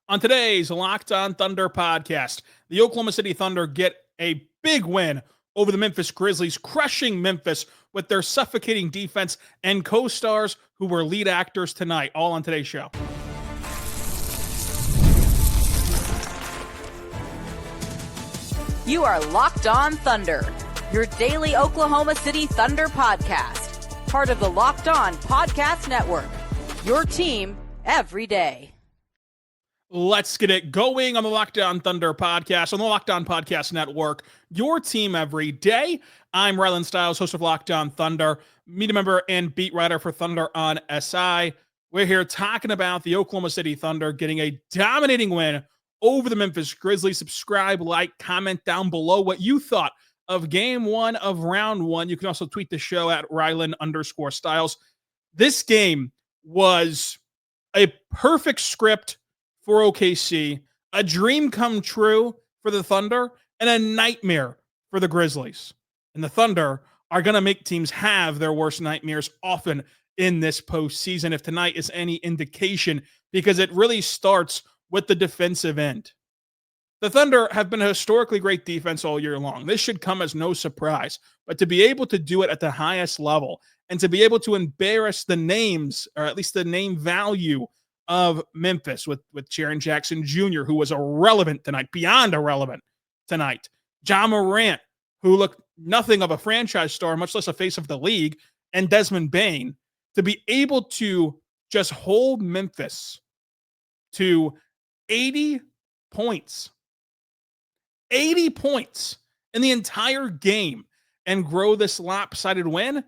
On today's Locked On Thunder podcast, the Oklahoma City Thunder get a big win over the Memphis Grizzlies, crushing Memphis with their suffocating defense and co-stars who were lead actors tonight, all on today's show. You are Locked On Thunder, your daily Oklahoma City Thunder podcast, part of the Locked On Podcast Network, your team every day. Let's get it going on the Locked On Thunder podcast, on the Locked On Podcast Network, your team every day. I'm Rylan Stiles, host of Locked On Thunder, media member and beat writer for Thunder on SI. We're here talking about the Oklahoma City Thunder getting a dominating win over the Memphis Grizzlies. Subscribe, like, comment down below what you thought of game one of round one. You can also tweet the show at Rylan_Stiles. This game was a perfect script for OKC, a dream come true for the Thunder, and a nightmare for the Grizzlies. And the Thunder are going to make teams have their worst nightmares often in this postseason, if tonight is any indication, because it really starts with the defensive end. The Thunder have been a historically great defense all year long. This should come as no surprise, but to be able to do it at the highest level and to be able to embarrass the names, or at least the name value of Memphis with Jaren Jackson Jr., who was irrelevant tonight, beyond irrelevant tonight. Ja Morant, who looked nothing of a franchise star, much less a face of the league, and Desmond Bane, to be able to just hold Memphis to 80 points. 80 points in the entire game and grow this lopsided win. It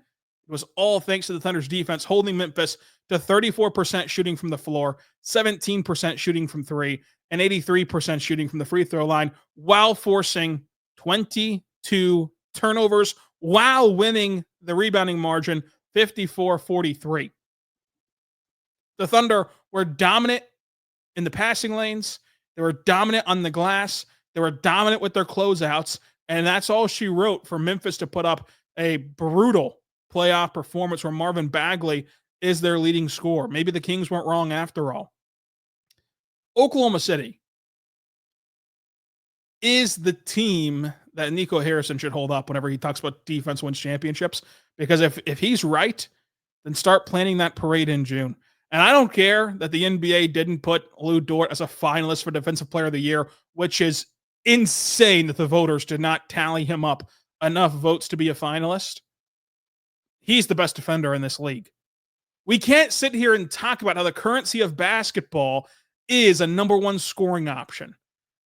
was all thanks to the Thunder's defense, holding Memphis to 34% shooting from the floor, 17% shooting from three, and 83% shooting from the free throw line, while forcing 22 turnovers, while winning the rebounding margin 54-43. The Thunder were dominant in the passing lanes. They were dominant on the glass. They were dominant with their closeouts. And that's all she wrote for Memphis to put up a brutal playoff performance where Marvin Bagley is their leading scorer. Maybe the Kings weren't wrong after all. Oklahoma City is the team that Nico Harrison should hold up whenever he talks about defense wins championships. Because if he's right, then start planning that parade in June. And I don't care that the NBA didn't put Lou Dort as a finalist for Defensive Player of the Year, which is insane that the voters did not tally him up enough votes to be a finalist. He's the best defender in this league. We can't sit here and talk about how the currency of basketball is a number one scoring option.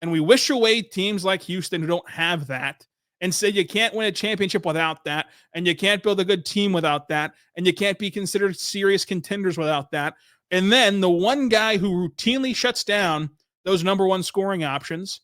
And we wish away teams like Houston who don't have that and say you can't win a championship without that, and you can't build a good team without that, and you can't be considered serious contenders without that. And then the one guy who routinely shuts down those number one scoring options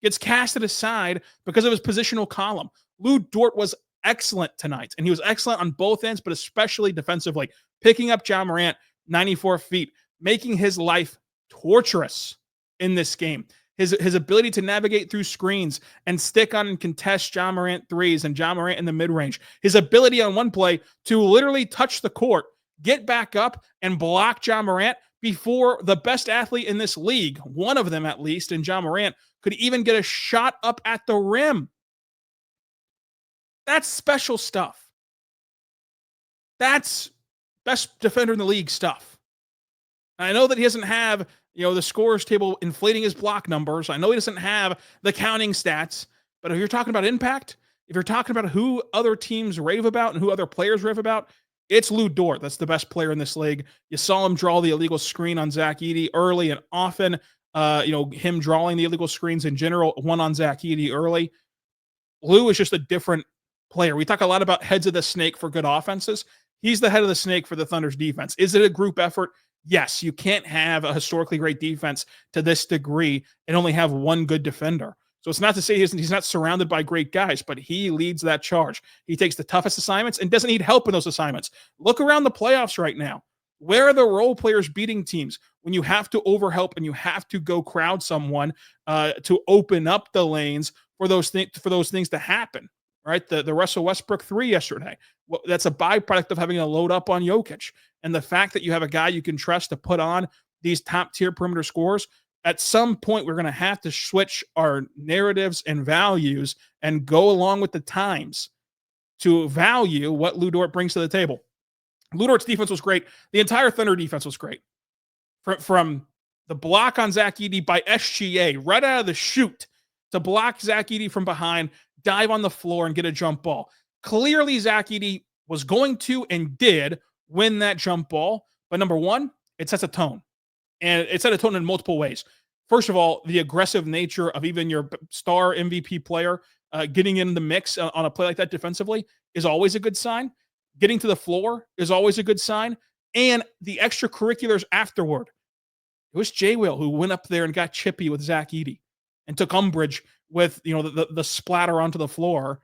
gets casted aside because of his positional column. Lou Dort was excellent tonight, and he was excellent on both ends, but especially defensively, picking up Ja Morant 94 feet, making his life torturous in this game. His ability to navigate through screens and stick on and contest Ja Morant threes and Ja Morant in the mid-range. His ability on one play to literally touch the court, get back up, and block Ja Morant before the best athlete in this league, one of them at least, and Ja Morant, could even get a shot up at the rim. That's special stuff. That's best defender in the league stuff. And I know that he doesn't have, the scorers table inflating his block numbers. I know he doesn't have the counting stats, but if you're talking about impact, if you're talking about who other teams rave about and who other players rave about, it's Lou Dort. That's the best player in this league. You saw him draw the illegal screen on Zach Edey early and often, him drawing the illegal screens in general, one on Zach Edey early. Lou is just a different player. We talk a lot about heads of the snake for good offenses. He's the head of the snake for the Thunder's defense. Is it a group effort? Yes, you can't have a historically great defense to this degree and only have one good defender. So it's not to say he's not surrounded by great guys, but he leads that charge. He takes the toughest assignments and doesn't need help in those assignments. Look around the playoffs right now. Where are the role players beating teams when you have to overhelp and you have to go crowd someone to open up the lanes for those things to happen? Right, the Russell Westbrook 3 yesterday. Well, that's a byproduct of having to load up on Jokic. And the fact that you have a guy you can trust to put on these top-tier perimeter scores At some point, we're going to have to switch our narratives and values and go along with the times to value what Lu Dort brings to the table. Lu Dort's defense was great. The entire Thunder defense was great. From the block on Zach Edey by SGA right out of the chute to block Zach Edey from behind, dive on the floor, and get a jump ball. Clearly, Zach Edey was going to and did win that jump ball. But number one, it sets a tone. And it set a tone in multiple ways. First of all, the aggressive nature of even your star MVP player getting in the mix on a play like that defensively is always a good sign. Getting to the floor is always a good sign. And the extracurriculars afterward. It was J. Will who went up there and got chippy with Zach Edey and took umbrage with the splatter onto the floor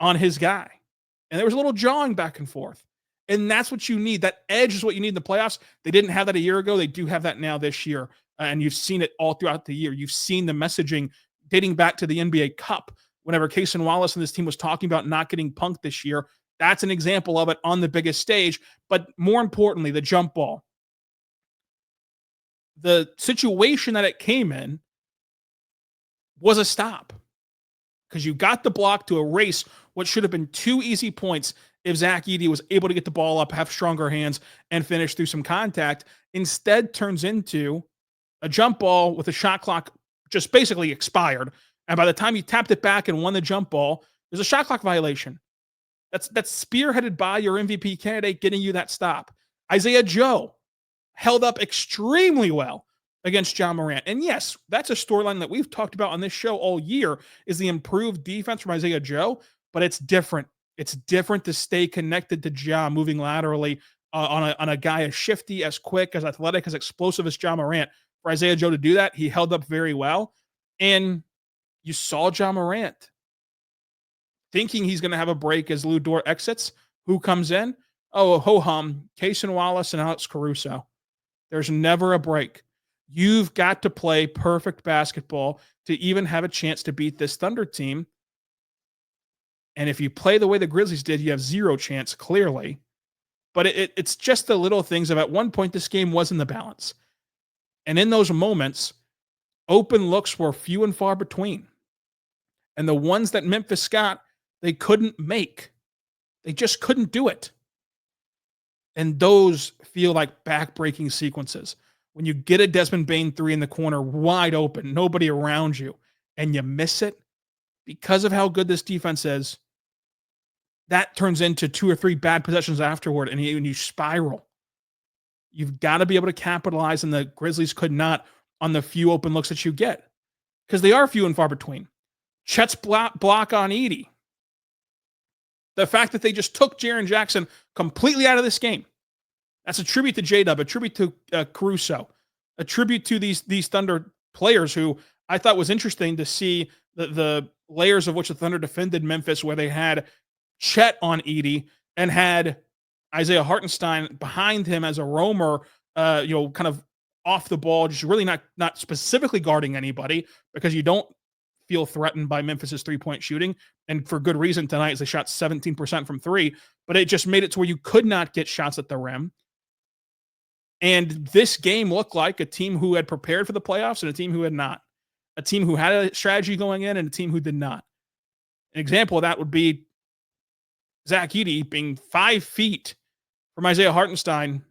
on his guy. And there was a little jawing back and forth. And that's what you need. That edge is what you need in the playoffs. They didn't have that a year ago. They do have that now this year. And you've seen it all throughout the year. You've seen the messaging dating back to the NBA Cup. Whenever Cason Wallace and this team was talking about not getting punked this year, that's an example of it on the biggest stage. But more importantly, the jump ball. The situation that it came in was a stop. Because you got the block to erase what should have been 2 easy points if Zach Edey was able to get the ball up, have stronger hands, and finish through some contact. Instead, turns into a jump ball with a shot clock just basically expired. And by the time you tapped it back and won the jump ball, there's a shot clock violation. That's spearheaded by your MVP candidate getting you that stop. Isaiah Joe held up extremely well against Ja Morant. And yes, that's a storyline that we've talked about on this show all year is the improved defense from Isaiah Joe, but it's different. It's different to stay connected to Ja moving laterally on a guy as shifty, as quick, as athletic, as explosive as Ja Morant. For Isaiah Joe to do that, he held up very well. And you saw Ja Morant thinking he's going to have a break as Lu Dort exits. Who comes in? Oh, ho-hum, Cason Wallace and Alex Caruso. There's never a break. You've got to play perfect basketball to even have a chance to beat this Thunder team. And if you play the way the Grizzlies did, you have zero chance, clearly. But it's just the little things of at one point this game was in the balance. And in those moments, open looks were few and far between. And the ones that Memphis got, they couldn't make. They just couldn't do it. And those feel like back-breaking sequences. When you get a Desmond Bane 3 in the corner, wide open, nobody around you, and you miss it because of how good this defense is, that turns into 2 or 3 bad possessions afterward, and you spiral. You've got to be able to capitalize, and the Grizzlies could not on the few open looks that you get because they are few and far between. Chet's block on Edey. The fact that they just took Jaren Jackson completely out of this game. That's a tribute to J-Dub, a tribute to Caruso, a tribute to these Thunder players who I thought was interesting to see the layers of which the Thunder defended Memphis, where they had Chet on Edey and had Isaiah Hartenstein behind him as a roamer, kind of off the ball, just really not specifically guarding anybody because you don't feel threatened by Memphis's three-point shooting. And for good reason tonight, as they shot 17% from 3, but it just made it to where you could not get shots at the rim. And this game looked like a team who had prepared for the playoffs and a team who had not. A team who had a strategy going in and a team who did not. An example of that would be Zach Edey being 5 feet from Isaiah Hartenstein,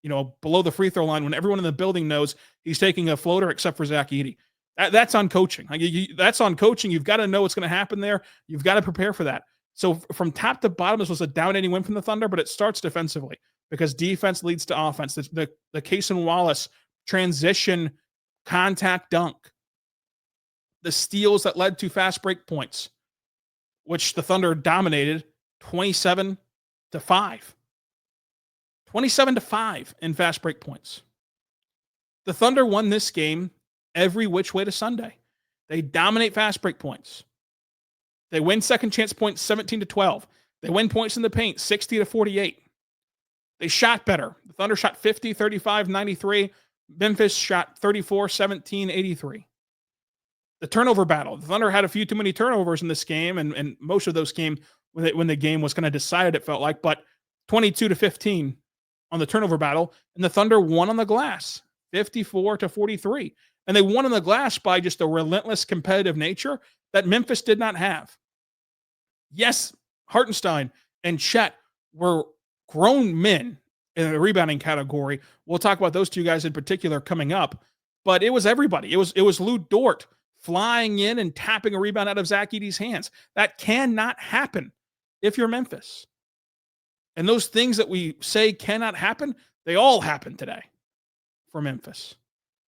below the free throw line when everyone in the building knows he's taking a floater except for Zach Edey. That's on coaching. That's on coaching. You've got to know what's going to happen there. You've got to prepare for that. So from top to bottom, this was a dominating win from the Thunder, but it starts defensively because defense leads to offense. The Cason Wallace transition contact dunk, the steals that led to fast break points, which the Thunder dominated 27-5. 27-5 in fast break points. The Thunder won this game every which way to Sunday. They dominate fast break points. They win second chance points 17-12. They win points in the paint 60-48. They shot better. The Thunder shot 50, 35, 93. Memphis shot 34, 17, 83. The turnover battle. The Thunder had a few too many turnovers in this game, and most of those came when the game was kind of decided, it felt like, but 22-15 on the turnover battle, and the Thunder won on the glass. 54-43. And they won on the glass by just a relentless competitive nature that Memphis did not have. Yes, Hartenstein and Chet were grown men in the rebounding category. We'll talk about those two guys in particular coming up, but it was everybody. It was Lou Dort flying in and tapping a rebound out of Zach Edey's hands. That cannot happen if you're Memphis. And those things that we say cannot happen, they all happened today for Memphis.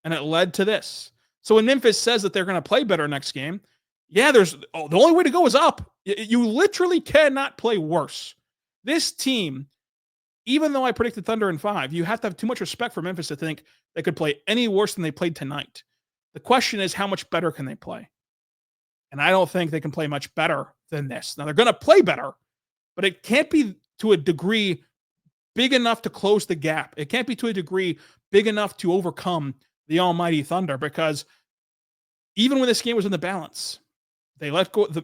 And it led to this. So when Memphis says that they're going to play better next game, the only way to go is up. You literally cannot play worse. This team, even though I predicted Thunder in 5, you have to have too much respect for Memphis to think they could play any worse than they played tonight. The question is, how much better can they play? And I don't think they can play much better than this. Now, they're going to play better, but it can't be to a degree big enough to close the gap. It can't be to a degree big enough to overcome the almighty Thunder, because even when this game was in the balance,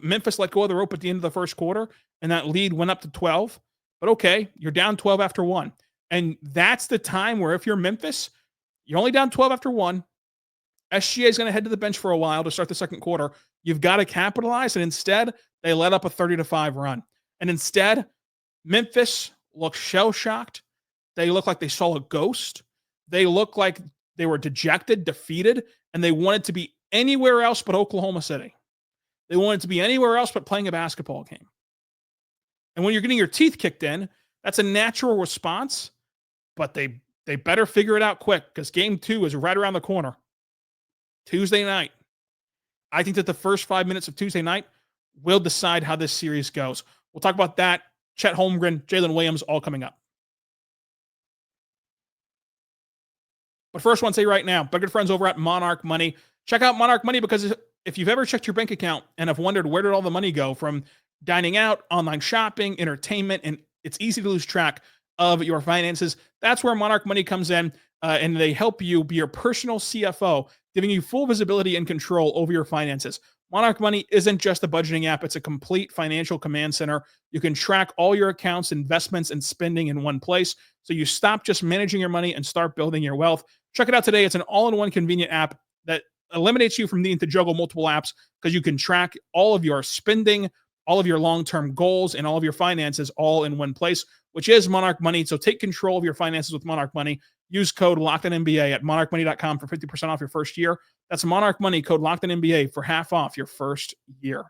Memphis let go of the rope at the end of the first quarter, and that lead went up to 12. But okay, you're down 12 after 1. And that's the time where if you're Memphis, you're only down 12 after 1. SGA is going to head to the bench for a while to start the second quarter. You've got to capitalize, and instead, they let up a 30-5 run. And instead, Memphis looked shell-shocked. They looked like they saw a ghost. They looked like they were dejected, defeated, and they wanted to be anywhere else but Oklahoma City. They wanted to be anywhere else but playing a basketball game. And when you're getting your teeth kicked in, that's a natural response, but they better figure it out quick, because game 2 is right around the corner. Tuesday night. I think that the first 5 minutes of Tuesday night will decide how this series goes. We'll talk about that. Chet Holmgren, Jalen Williams, all coming up. But first, I want to say right now, my good friends over at Monarch Money. Check out Monarch Money, because if you've ever checked your bank account and have wondered where did all the money go from dining out, online shopping, entertainment, and it's easy to lose track of your finances, that's where Monarch Money comes in, and they help you be your personal CFO, giving you full visibility and control over your finances. Monarch Money isn't just a budgeting app. It's a complete financial command center. You can track all your accounts, investments, and spending in one place, so you stop just managing your money and start building your wealth. Check it out today. It's an all-in-one convenient app that eliminates you from needing to juggle multiple apps, because you can track all of your spending, all of your long-term goals, and all of your finances all in one place, which is Monarch Money. So take control of your finances with Monarch Money. Use code LOCKEDONNBA at monarchmoney.com for 50% off your first year. That's Monarch Money, code LOCKEDONNBA for half off your first year.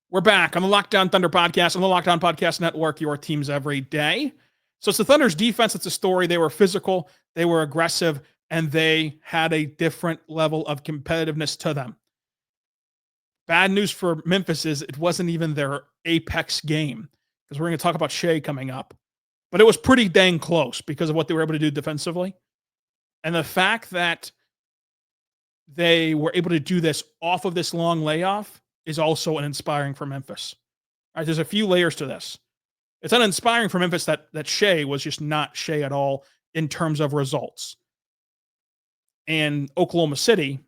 We're back on the Locked On Thunder podcast, on the Locked On Podcast Network, your teams every day. So it's the Thunder's defense that's a story. They were physical, they were aggressive, and they had a different level of competitiveness to them. Bad news for Memphis is it wasn't even their apex game, because we're going to talk about Shai coming up. But it was pretty dang close because of what they were able to do defensively. And the fact that they were able to do this off of this long layoff is also inspiring for Memphis. All right, there's a few layers to this. It's uninspiring for Memphis that Shai was just not Shai at all in terms of results. And Oklahoma City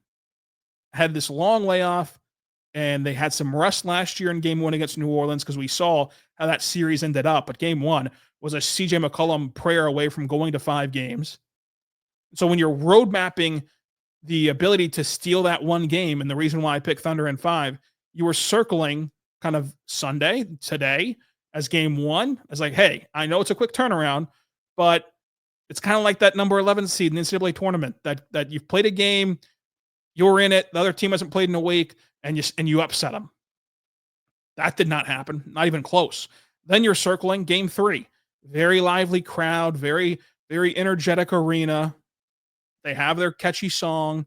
had this long layoff, and they had some rust last year in game 1 against New Orleans, because we saw how that series ended up. But game 1 was a CJ McCollum prayer away from going to 5 games. So when you're road mapping the ability to steal that one game, and the reason why I picked Thunder in 5, you were circling kind of Sunday, today, as game 1. As like, hey, I know it's a quick turnaround, but it's kind of like that number 11 seed in the NCAA tournament, that you've played a game, you're in it, the other team hasn't played in a week, and you upset them. That did not happen, not even close. Then you're circling game 3. Very lively crowd, very, very energetic arena. They have their catchy song.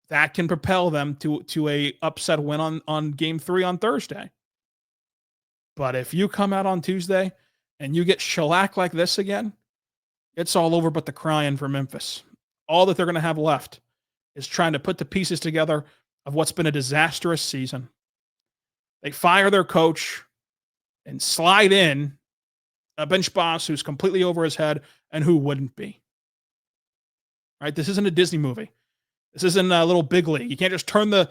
That can propel them to a upset win on game 3 on Thursday. But if you come out on Tuesday and you get shellacked like this again, it's all over but the crying for Memphis. All that they're going to have left is trying to put the pieces together of what's been a disastrous season. They fire their coach and slide in a bench boss who's completely over his head, and who wouldn't be. Right? This isn't a Disney movie. This isn't a Little Big League. You can't just turn the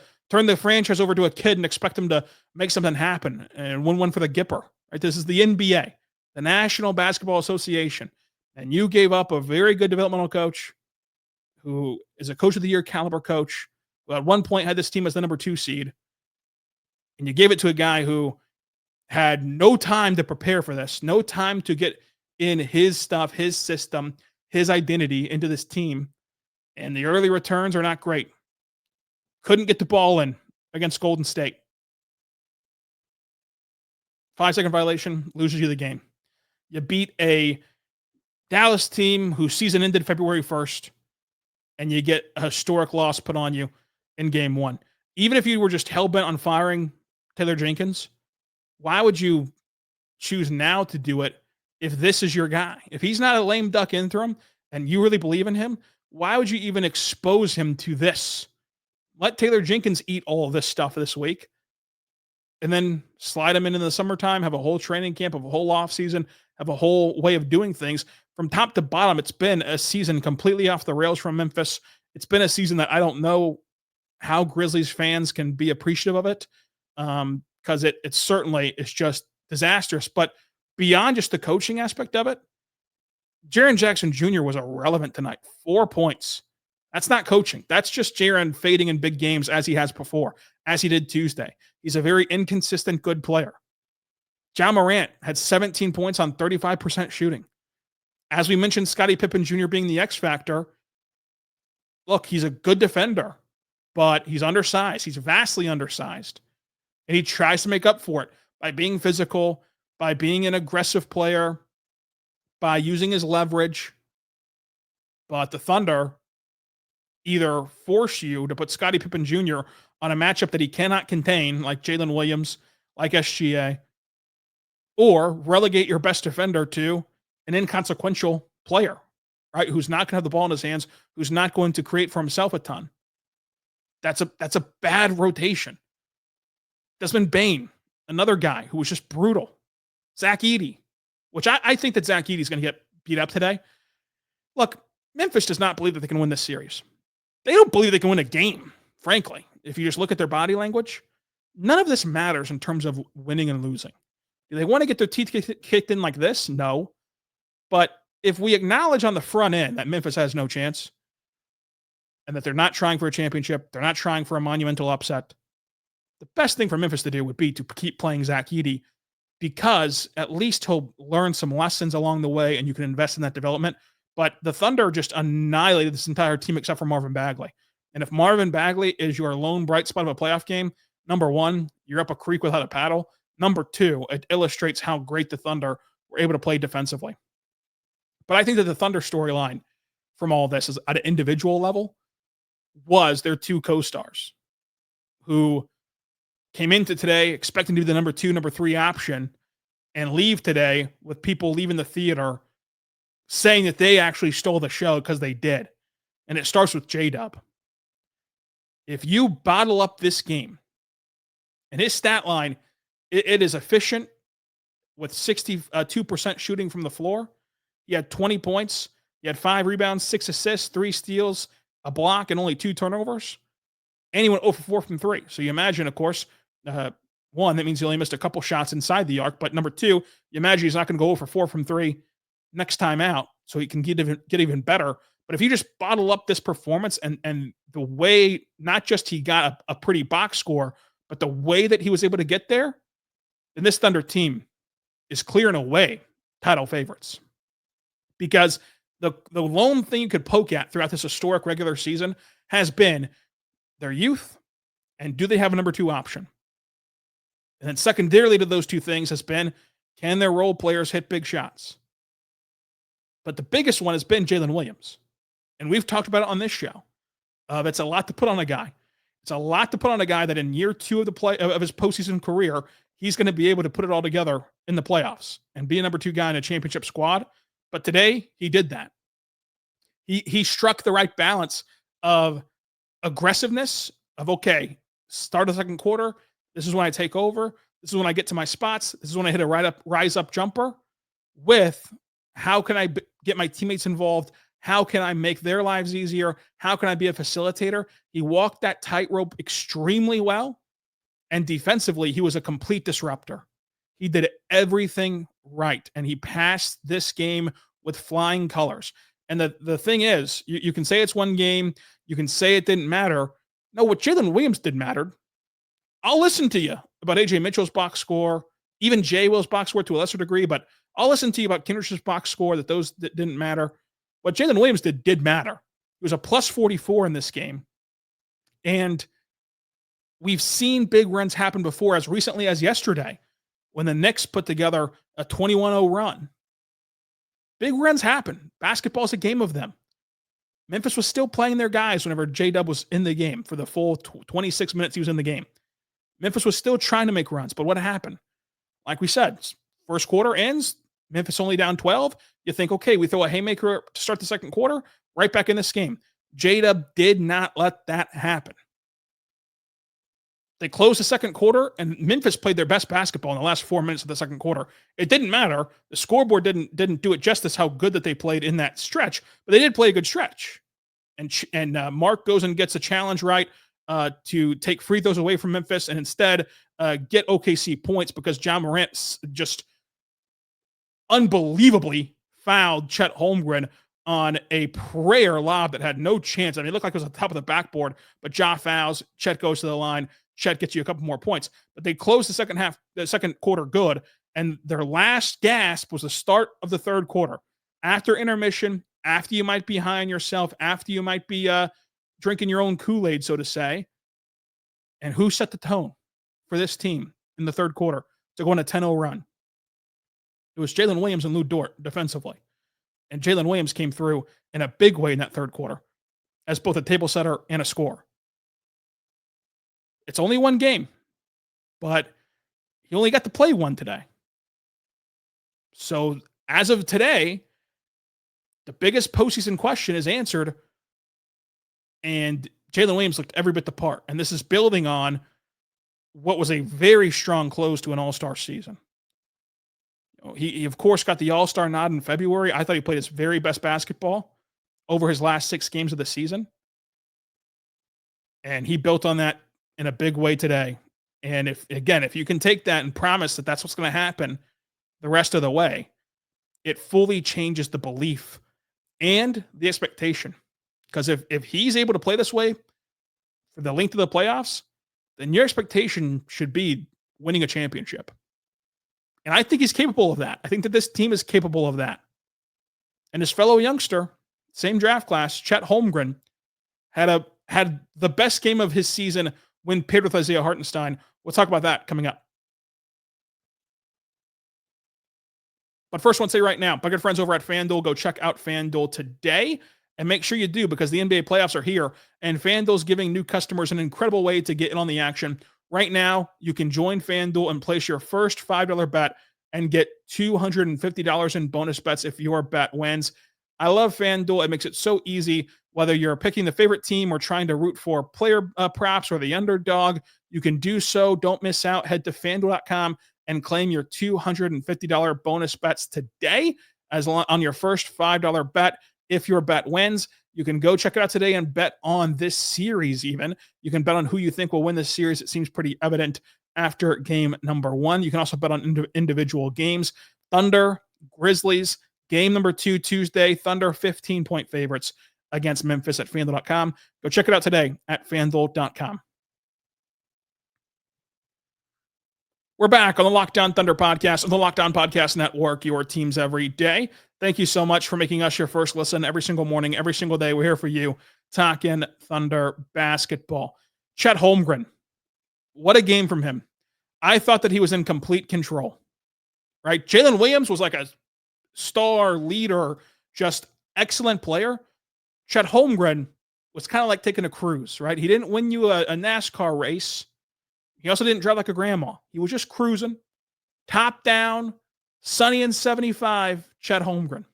franchise over to a kid and expect him to make something happen and win one for the Gipper. Right? This is the NBA. the National Basketball Association, and you gave up a very good developmental coach who is a coach of the year caliber coach, who at one point had this team as the number 2 seed, and you gave it to a guy who had no time to prepare for this, no time to get in his stuff, his system, his identity into this team, and the early returns are not great. Couldn't get the ball in against Golden State. 5-second violation loses you the game. You beat a Dallas team whose season ended February 1st, and you get a historic loss put on you in game 1. Even if you were just hell-bent on firing Taylor Jenkins, why would you choose now to do it if this is your guy? If he's not a lame duck interim and you really believe in him, why would you even expose him to this? Let Taylor Jenkins eat all of this stuff this week and then slide him into the summertime, have a whole training camp, have a whole off season, have a whole way of doing things. From top to bottom, it's been a season completely off the rails from Memphis. It's been a season that I don't know how Grizzlies fans can be appreciative of it, because it certainly is just disastrous. But beyond just the coaching aspect of it, Jaren Jackson Jr. was irrelevant tonight. 4 points. That's not coaching. That's just Jaren fading in big games as he has before, as he did Tuesday. He's a very inconsistent, good player. Ja Morant had 17 points on 35% shooting. As we mentioned, Scottie Pippen Jr. being the X factor. Look, he's a good defender, but he's undersized. He's vastly undersized. And he tries to make up for it by being physical, by being an aggressive player, by using his leverage. But the Thunder either force you to put Scottie Pippen Jr. on a matchup that he cannot contain, like Jalen Williams, like SGA, or relegate your best defender to an inconsequential player, right? Who's not going to have the ball in his hands, who's not going to create for himself a ton. That's a bad rotation. Desmond Bane, another guy who was just brutal. Zach Edey, which I think that Zach Edey is going to get beat up today. Look, Memphis does not believe that they can win this series. They don't believe they can win a game, frankly. If you just look at their body language, none of this matters in terms of winning and losing. Do they want to get their teeth kicked in like this? No. But if we acknowledge on the front end that Memphis has no chance and that they're not trying for a championship, they're not trying for a monumental upset, the best thing for Memphis to do would be to keep playing Zach Edey, because at least he'll learn some lessons along the way and you can invest in that development. But the Thunder just annihilated this entire team except for Marvin Bagley. And if Marvin Bagley is your lone bright spot of a playoff game, number one, you're up a creek without a paddle. Number two, it illustrates how great the Thunder were able to play defensively. But I think that the Thunder storyline from all this is at an individual level was their two co-stars who came into today expecting to be the number 2, number 3 option and leave today with people leaving the theater saying that they actually stole the show, because they did. And it starts with J-Dub. If you bottle up this game, and his stat line, it is efficient with 62% shooting from the floor. He had 20 points. He had 5 rebounds, 6 assists, 3 steals, a block, and only 2 turnovers. And he went 0 for 4 from 3. So you imagine, of course, one, that means he only missed a couple shots inside the arc. But number 2, you imagine he's not going to go 0 for 4 from 3 next time out, so he can get even better. But if you just bottle up this performance and the way, not just he got a pretty box score, but the way that he was able to get there, then this Thunder team is clear and away title favorites. Because the lone thing you could poke at throughout this historic regular season has been their youth and do they have a number 2 option? And then secondarily to those two things has been, can their role players hit big shots? But the biggest one has been Jalen Williams. And we've talked about it on this show. It's a lot to put on a guy. It's a lot to put on a guy that in year 2 of his postseason career, he's going to be able to put it all together in the playoffs and be a number 2 guy in a championship squad. But today, he did that. He struck the right balance of aggressiveness, of, okay, start the second quarter. This is when I take over. This is when I get to my spots. This is when I hit a rise up jumper, with how can I get my teammates involved? How can I make their lives easier? How can I be a facilitator? He walked that tightrope extremely well. And defensively, he was a complete disruptor. He did everything right. And he passed this game with flying colors. And the thing is, you can say it's one game, you can say it didn't matter. No, what Jalen Williams did mattered. I'll listen to you about AJ Mitchell's box score, even Jay Will's box score to a lesser degree, but I'll listen to you about Kindred's box score, that didn't matter. What Jalen Williams did matter. He was a plus 44 in this game. And we've seen big runs happen before, as recently as yesterday, when the Knicks put together a 21-0 run. Big runs happen. Basketball's a game of them. Memphis was still playing their guys whenever J-Dub was in the game for the full 26 minutes he was in the game. Memphis was still trying to make runs, but what happened? Like we said, first quarter ends, Memphis only down 12. You think, okay, we throw a haymaker to start the second quarter, right back in this game. J-Dub did not let that happen. They closed the second quarter, and Memphis played their best basketball in the last 4 minutes of the second quarter. It didn't matter. The scoreboard didn't do it justice how good that they played in that stretch, but they did play a good stretch. And Mark goes and gets a challenge right to take free throws away from Memphis and instead get OKC points because Ja Morant just unbelievably fouled Chet Holmgren on a prayer lob that had no chance. I mean, it looked like it was on top of the backboard, but Ja fouls, Chet goes to the line, Chet gets you a couple more points. But they closed the second quarter good, and their last gasp was the start of the third quarter. After intermission, after you might be high on yourself, after you might be drinking your own Kool-Aid, so to say. And who set the tone for this team in the third quarter to go on a 10-0 run? It was Jalen Williams and Lou Dort defensively. And Jalen Williams came through in a big way in that third quarter as both a table setter and a scorer. It's only one game, but he only got to play one today. So as of today, the biggest postseason question is answered, and Jalen Williams looked every bit the part. And this is building on what was a very strong close to an all-star season. He of course, got the all-star nod in February. I thought he played his very best basketball over his last 6 games of the season. And he built on that in a big way today. And if you can take that and promise that that's what's going to happen the rest of the way, it fully changes the belief and the expectation. Because if he's able to play this way for the length of the playoffs, then your expectation should be winning a championship. And I think he's capable of that. I think that this team is capable of that. And his fellow youngster, same draft class, Chet Holmgren, had the best game of his season when paired with Isaiah Hartenstein. We'll talk about that coming up. But first, I want to say right now, my good friends over at FanDuel, go check out FanDuel today. And make sure you do, because the NBA playoffs are here, and FanDuel's giving new customers an incredible way to get in on the action. Right now, you can join FanDuel and place your first $5 bet and get $250 in bonus bets if your bet wins. I love FanDuel. It makes it so easy. Whether you're picking the favorite team or trying to root for player props or the underdog, you can do so. Don't miss out. Head to FanDuel.com and claim your $250 bonus bets today on your first $5 bet. If your bet wins, you can go check it out today and bet on this series even. You can bet on who you think will win this series. It seems pretty evident after game number 1. You can also bet on individual games. Thunder, Grizzlies, game number 2 Tuesday. Thunder 15-point favorites against Memphis at FanDuel.com. Go check it out today at FanDuel.com. We're back on the Locked On Thunder podcast, on the Locked On Podcast Network, your teams every day. Thank you so much for making us your first listen every single morning, every single day. We're here for you, talking Thunder basketball. Chet Holmgren, what a game from him. I thought that he was in complete control, right? Jalen Williams was like a star leader, just excellent player. Chet Holmgren was kind of like taking a cruise, right? He didn't win you a NASCAR race. He also didn't drive like a grandma. He was just cruising, top down, sunny and 75, Chet Holmgren.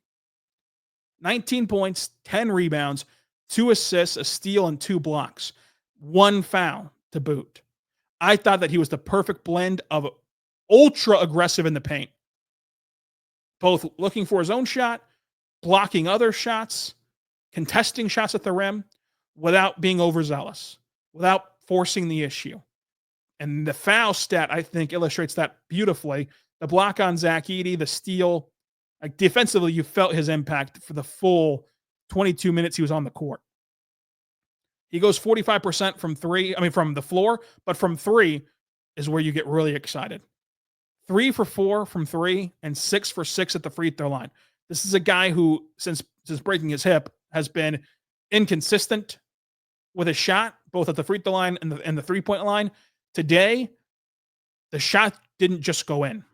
19 points, 10 rebounds, 2 assists, a steal, and 2 blocks. 1 foul to boot. I thought that he was the perfect blend of ultra aggressive in the paint, both looking for his own shot, blocking other shots, contesting shots at the rim without being overzealous, without forcing the issue. And the foul stat, I think, illustrates that beautifully. The block on Zach Edey, the steal, like defensively, you felt his impact for the full 22 minutes he was on the court. He goes 45% from three, from the floor, but from three is where you get really excited. 3 for 4 from three and 6 for 6 at the free throw line. This is a guy who, since breaking his hip, has been inconsistent with his shot, both at the free throw line and the 3-point line. Today, the shot didn't just go in,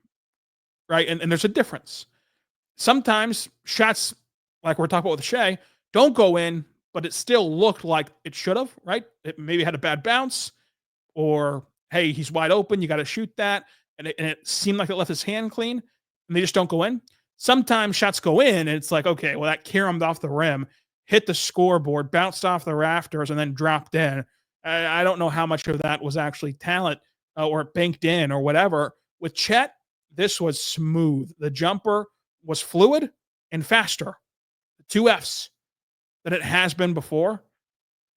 right? And there's a difference. Sometimes shots, like we're talking about with Shai, don't go in, but it still looked like it should have, right? It maybe had a bad bounce, or, hey, he's wide open, you got to shoot that. And it seemed like it left his hand clean, and they just don't go in. Sometimes shots go in, and it's like, okay, well, that caromed off the rim, hit the scoreboard, bounced off the rafters, and then dropped in. I don't know how much of that was actually talent or banked in or whatever. With Chet, this was smooth. The jumper was fluid and faster. 2 Fs than it has been before.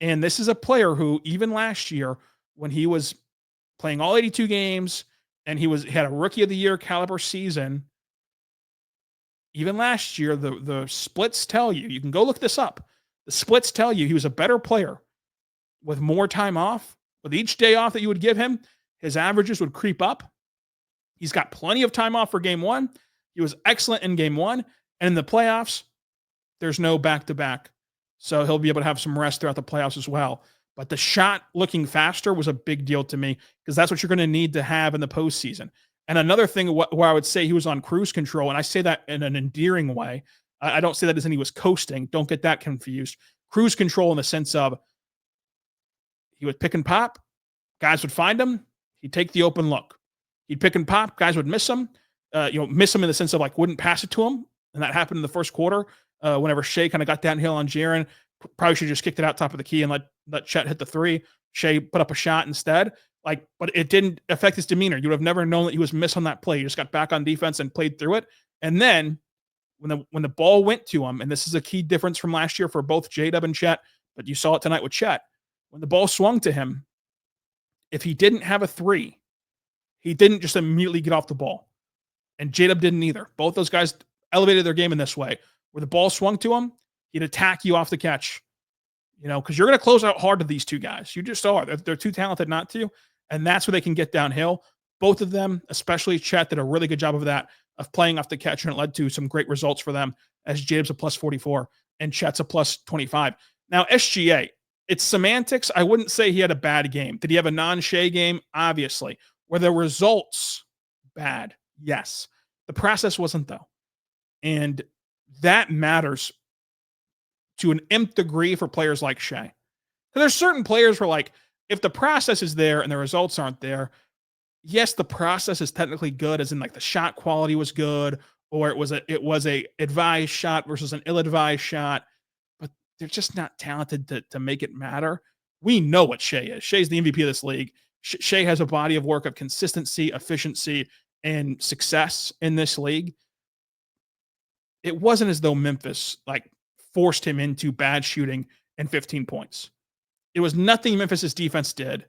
And this is a player who, even last year, when he was playing all 82 games and he had a rookie of the year caliber season, even last year, the splits tell you can go look this up. The splits tell you he was a better player with more time off. With each day off that you would give him, his averages would creep up. He's got plenty of time off for game one. He was excellent in game one. And in the playoffs, there's no back-to-back. So he'll be able to have some rest throughout the playoffs as well. But the shot looking faster was a big deal to me, because that's what you're going to need to have in the postseason. And another thing where I would say he was on cruise control, and I say that in an endearing way. I don't say that as in he was coasting. Don't get that confused. Cruise control in the sense of he would pick and pop. Guys would find him. He'd take the open look. He'd pick and pop. Guys would miss him. Miss him in the sense of like wouldn't pass it to him. And that happened in the first quarter whenever Shai kind of got downhill on Jaren. Probably should have just kicked it out top of the key and let Chet hit the three. Shai put up a shot instead. But it didn't affect his demeanor. You would have never known that he was missed on that play. He just got back on defense and played through it. And then when the ball went to him, and this is a key difference from last year for both J-Dub and Chet, but you saw it tonight with Chet. When the ball swung to him, if he didn't have a three, he didn't just immediately get off the ball. And J-Dub didn't either. Both those guys elevated their game in this way. Where the ball swung to him, he'd attack you off the catch. Because you're going to close out hard to these two guys. You just are. They're too talented not to. And that's where they can get downhill. Both of them, especially Chet, did a really good job of that, of playing off the catch, and it led to some great results for them, as J-Dub's a plus 44 and Chet's a plus 25. Now, SGA, it's semantics. I wouldn't say he had a bad game. Did he have a non-Shai game? Obviously. Were the results bad? Yes. The process wasn't, though. And that matters to an nth degree for players like Shai. Because there's certain players where, if the process is there and the results aren't there, yes, the process is technically good, as in the shot quality was good, or it was a advised shot versus an ill-advised shot, but they're just not talented to make it matter. We know what Shai is. Shai's the MVP of this league. Shai has a body of work of consistency, efficiency, and success in this league. It wasn't as though Memphis forced him into bad shooting and 15 points. It was nothing Memphis's defense did.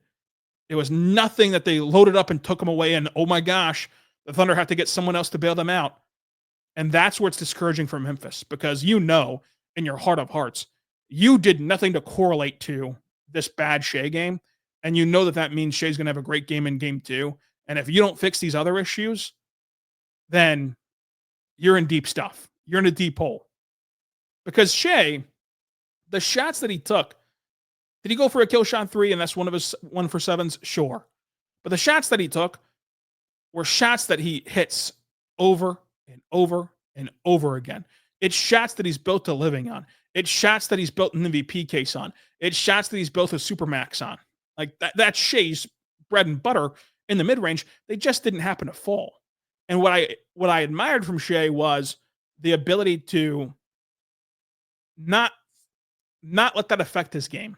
It was nothing that they loaded up and took him away, and oh my gosh, the Thunder have to get someone else to bail them out. And that's where it's discouraging for Memphis, because in your heart of hearts, you did nothing to correlate to this bad Shai game, and that means Shai's going to have a great game in game 2. And if you don't fix these other issues, then you're in deep stuff. You're in a deep hole. Because Shai, the shots that he took, did he go for a kill shot 3 and that's one of his 1 for 7s? Sure. But the shots that he took were shots that he hits over and over and over again. It's shots that he's built a living on. It's shots that he's built an MVP case on. It's shots that he's built a supermax on. That's Shai's bread and butter in the mid-range. They just didn't happen to fall. And what I admired from Shai was the ability to not let that affect his game.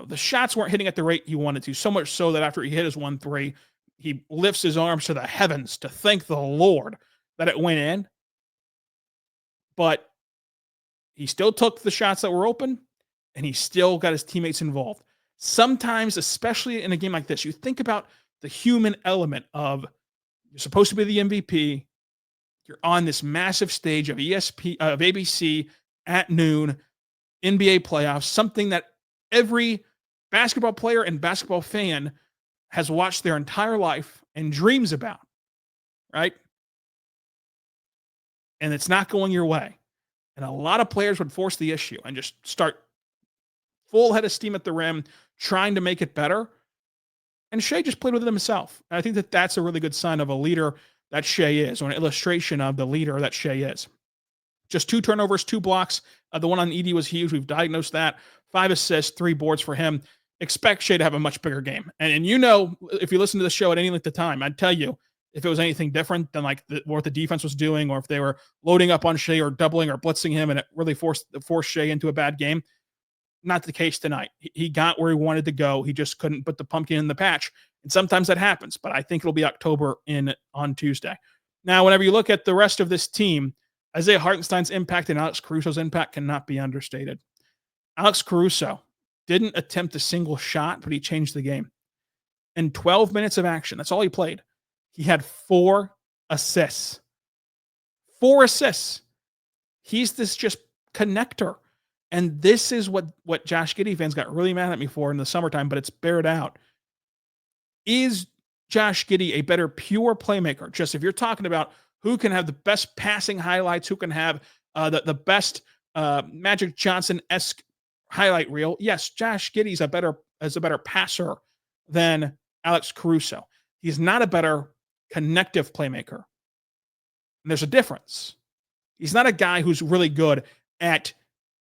The shots weren't hitting at the rate he wanted to, so much so that after he hit his 1-3, he lifts his arms to the heavens to thank the Lord that it went in. But he still took the shots that were open, and he still got his teammates involved. Sometimes, especially in a game like this, you think about the human element of You're supposed to be the MVP. You're on this massive stage of ABC at noon, NBA playoffs, something that every basketball player and basketball fan has watched their entire life and dreams about, right? And it's not going your way. And a lot of players would force the issue and just start full head of steam at the rim, trying to make it better. And Shai just played with it himself. And I think that that's a really good sign of a leader that Shai is, or an illustration of the leader that Shai is. Just 2 turnovers, 2 blocks. The one on Edey was huge. We've diagnosed that. 5 assists, 3 boards for him. Expect Shai to have a much bigger game. And you know, if you listen to the show at any length of time, I'd tell you if it was anything different than like what the defense was doing, or if they were loading up on Shai or doubling or blitzing him and it really forced Shai into a bad game. Not the case tonight. He got where he wanted to go. He just couldn't put the pumpkin in the patch. And sometimes that happens, but I think it'll be October on Tuesday. Now, whenever you look at the rest of this team, Isaiah Hartenstein's impact and Alex Caruso's impact cannot be understated. Alex Caruso didn't attempt a single shot, but he changed the game. In 12 minutes of action, that's all he played. He had 4 assists. 4 assists. He's this just connector. And this is what Josh Giddey fans got really mad at me for in the summertime, but it's bared out. Is Josh Giddey a better pure playmaker? Just if you're talking about who can have the best passing highlights, who can have the best Magic Johnson-esque highlight reel, yes, Josh Giddey's a better passer than Alex Caruso. He's not a better connective playmaker. And there's a difference. He's not a guy who's really good at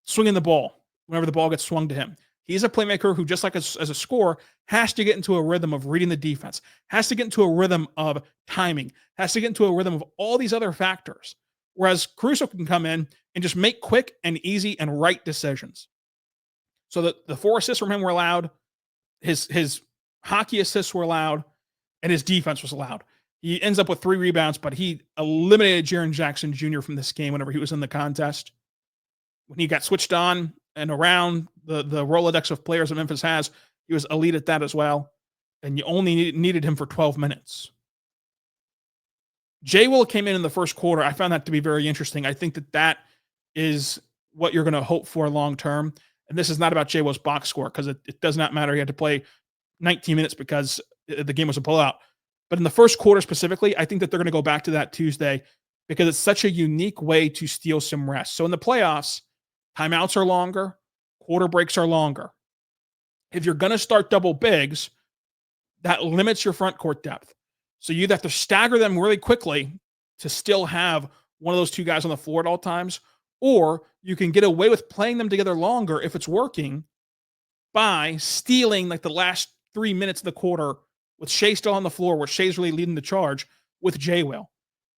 swinging the ball whenever the ball gets swung to him. He's a playmaker who, just like as a scorer, has to get into a rhythm of reading the defense, has to get into a rhythm of timing, has to get into a rhythm of all these other factors. Whereas Caruso can come in and just make quick and easy and right decisions. So the 4 assists from him were allowed, his hockey assists were allowed, and his defense was allowed. He ends up with 3 rebounds, but he eliminated Jaren Jackson Jr. from this game whenever he was in the contest. When he got switched on and around the Rolodex of players that Memphis has, he was elite at that as well. And you only needed him for 12 minutes. J. Will came in the first quarter. I found that to be very interesting. I think that is what you're going to hope for long term. And this is not about J. Will's box score, because it does not matter. He had to play 19 minutes because the game was a blowout. But in the first quarter specifically, I think that they're going to go back to that Tuesday because it's such a unique way to steal some rest. So in the playoffs, timeouts are longer, quarter breaks are longer. If you're going to start double bigs, that limits your front court depth. So you either have to stagger them really quickly to still have one of those 2 guys on the floor at all times, or you can get away with playing them together longer if it's working by stealing like the last 3 minutes of the quarter with Shai still on the floor, where Shai's really leading the charge with J. Will.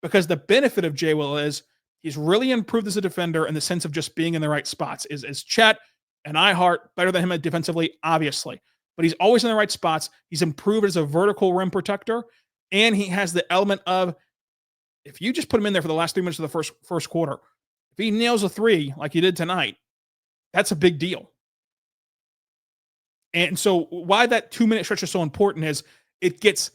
Because the benefit of J. Will is he's really improved as a defender in the sense of just being in the right spots. Is Chet and better than him defensively? Obviously. But he's always in the right spots. He's improved as a vertical rim protector. And he has the element of, if you just put him in there for the last 3 minutes of the first quarter, if he nails a 3 like he did tonight, that's a big deal. And so why that 2-minute stretch is so important is it gets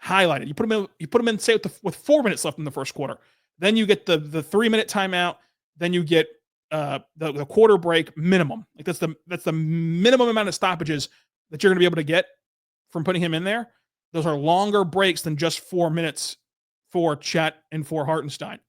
highlighted. You put him in, say, with 4 minutes left in the first quarter. Then you get the 3-minute timeout. Then you get the quarter break minimum. Like that's the minimum amount of stoppages that you're going to be able to get from putting him in there. Those are longer breaks than just 4 minutes for Chet and for Hartenstein.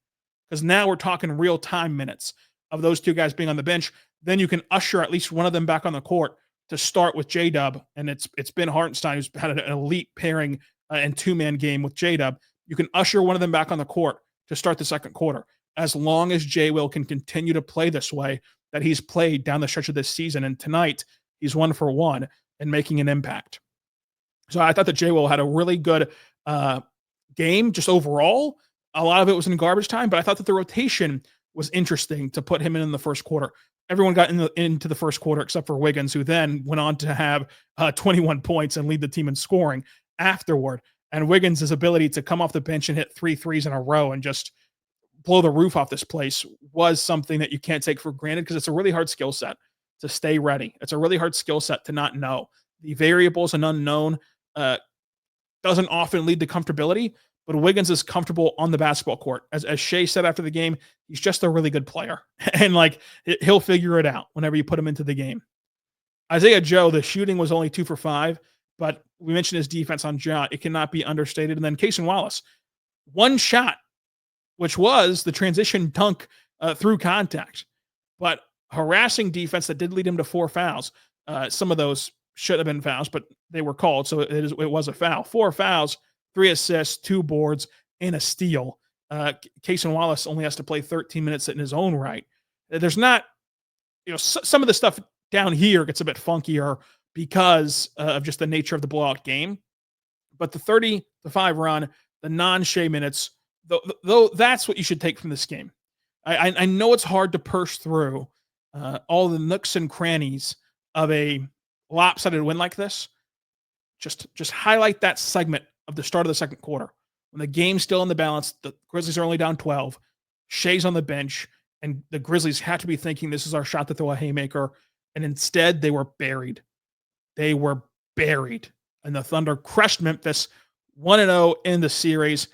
Because now we're talking real time minutes of those 2 guys being on the bench. Then you can usher at least one of them back on the court to start with J-Dub. And it's been Hartenstein who's had an elite pairing and 2-man game with J-Dub. You can usher one of them back on the court to start the second quarter. As long as J. Will can continue to play this way that he's played down the stretch of this season. And tonight he's 1 for 1 and making an impact. So I thought that J. Will had a really good game just overall. A lot of it was in garbage time, but I thought that the rotation was interesting to put him in the first quarter. Everyone got into the first quarter except for Wiggins, who then went on to have 21 points and lead the team in scoring afterward. And Wiggins' ability to come off the bench and hit 3 threes in a row and just blow the roof off this place was something that you can't take for granted, because it's a really hard skill set to stay ready. It's a really hard skill set to not know. The variables and unknown doesn't often lead to comfortability, but Wiggins is comfortable on the basketball court. As Shai said after the game, he's just a really good player. And like, he'll figure it out whenever you put him into the game. Isaiah Joe, the shooting was only 2 for 5, but we mentioned his defense on Ja. It cannot be understated. And then Cason Wallace, one shot, which was the transition dunk through contact, but harassing defense that did lead him to 4 fouls. Some of those should have been fouls, but they were called, so it was a foul. 4 fouls, 3 assists, 2 boards, and a steal. Cason Wallace only has to play 13 minutes in his own right. There's not, some of the stuff down here gets a bit funkier because of just the nature of the blowout game. But the 30-5 run, the non-Shai minutes, though that's what you should take from this game. I know it's hard to purse through all the nooks and crannies of a lopsided win like this. Just highlight that segment of the start of the second quarter when the game's still in the balance. The Grizzlies are only down 12. Shai's on the bench, and the Grizzlies had to be thinking this is our shot to throw a haymaker, and instead they were buried. They were buried, and the Thunder crushed Memphis 1-0 in the series.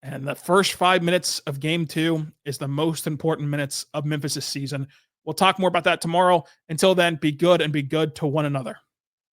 And the first 5 minutes of game 2 is the most important minutes of Memphis' season. We'll talk more about that tomorrow. Until then, be good and be good to one another.